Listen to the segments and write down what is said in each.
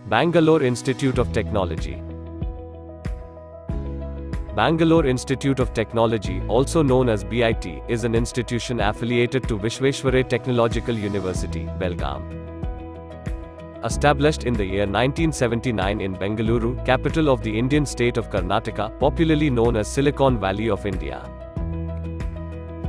Bangalore Institute of Technology. Bangalore Institute of Technology, also known as BIT, is an institution affiliated to Vishveshwaraya Technological University, Belgaum. Established in the year 1979 in Bengaluru, capital of the Indian state of Karnataka, popularly known as Silicon Valley of India.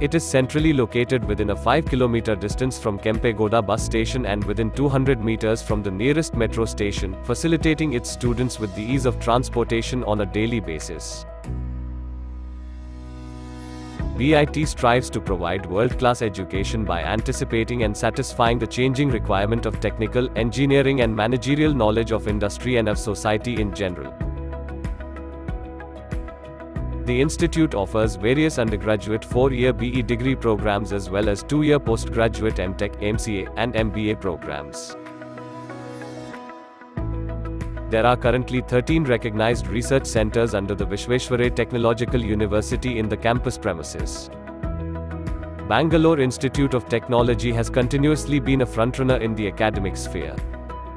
It is centrally located within a 5-kilometer distance from Kempegowda bus station and within 200 meters from the nearest metro station, facilitating its students with the ease of transportation on a daily basis. BIT strives to provide world-class education by anticipating and satisfying the changing requirement of technical, engineering and managerial knowledge of industry and of society in general. The institute offers various undergraduate 4-year BE degree programs as well as 2-year postgraduate MTech, MCA, and MBA programs. There are currently 13 recognized research centers under the Vishveshwaraya Technological University in the campus premises. Bangalore Institute of Technology has continuously been a frontrunner in the academic sphere.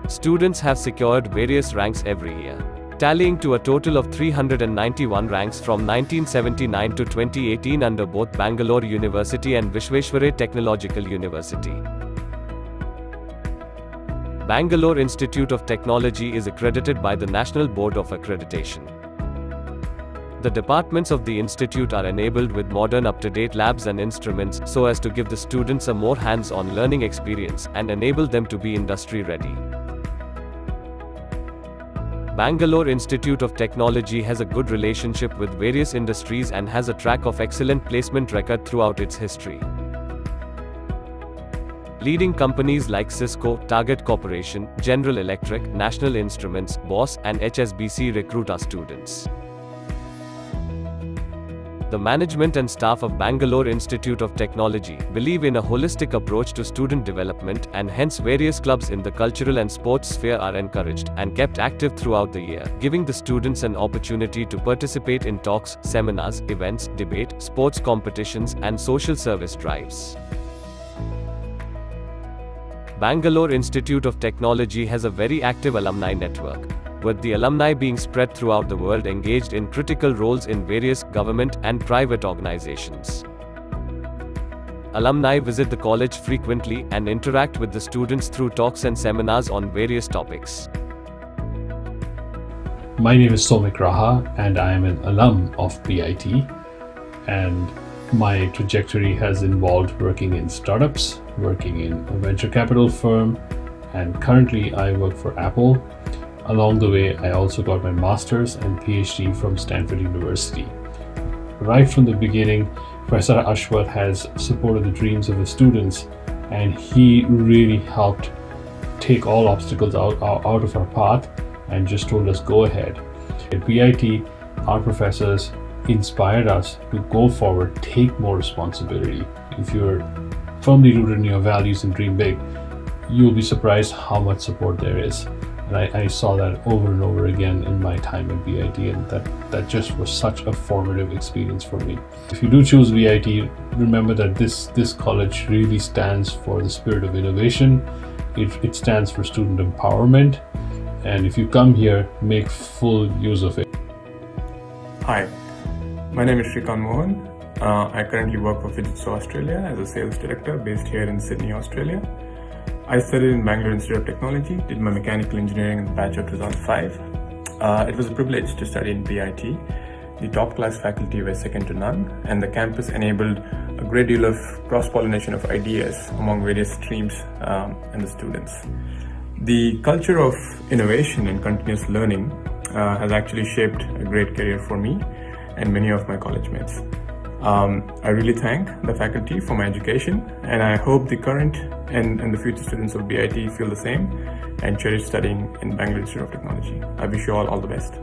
Students have secured various ranks every year, tallying to a total of 391 ranks from 1979 to 2018 under both Bangalore University and Vishveshwaraya Technological University. Bangalore Institute of Technology is accredited by the National Board of Accreditation. The departments of the institute are enabled with modern up-to-date labs and instruments so as to give the students a more hands-on learning experience and enable them to be industry-ready. Bangalore Institute of Technology has a good relationship with various industries and has a track of excellent placement record throughout its history. Leading companies like Cisco, Target Corporation, General Electric, National Instruments, Bosch, and HSBC recruit our students. The management and staff of Bangalore Institute of Technology believe in a holistic approach to student development, and hence various clubs in the cultural and sports sphere are encouraged and kept active throughout the year, giving the students an opportunity to participate in talks, seminars, events, debate, sports competitions, and social service drives. Bangalore Institute of Technology has a very active alumni network, with the alumni being spread throughout the world engaged in critical roles in various government and private organizations. Alumni visit the college frequently and interact with the students through talks and seminars on various topics. My name is Somik Raha and I am an alum of BIT, and my trajectory has involved working in startups, working in a venture capital firm, and currently I work for Apple. Along the way, I also got my master's and PhD from Stanford University. Right from the beginning, Professor Ashwath has supported the dreams of the students, and he really helped take all obstacles out of our path and just told us go ahead. At BIT, our professors inspired us to go forward, take more responsibility. If you're firmly rooted in your values and dream big, you'll be surprised how much support there is. And I saw that over and over again in my time at BIT, and that just was such a formative experience for me. If you do choose BIT, remember that this college really stands for the spirit of innovation. It stands for student empowerment, and if you come here, make full use of it. Hi, my name is Shrikant Mohan. I currently work for Fujitsu Australia as a sales director based here in Sydney, Australia. I studied in Bangalore Institute of Technology, did my mechanical engineering in the batch of 2005. It was a privilege to study in BIT. The top class faculty were second to none, and the campus enabled a great deal of cross-pollination of ideas among various streams and the students. The culture of innovation and continuous learning has actually shaped a great career for me and many of my college mates. I really thank the faculty for my education, and I hope the current and the future students of BIT feel the same and cherish studying in Bangalore Institute of Technology. I wish you all the best.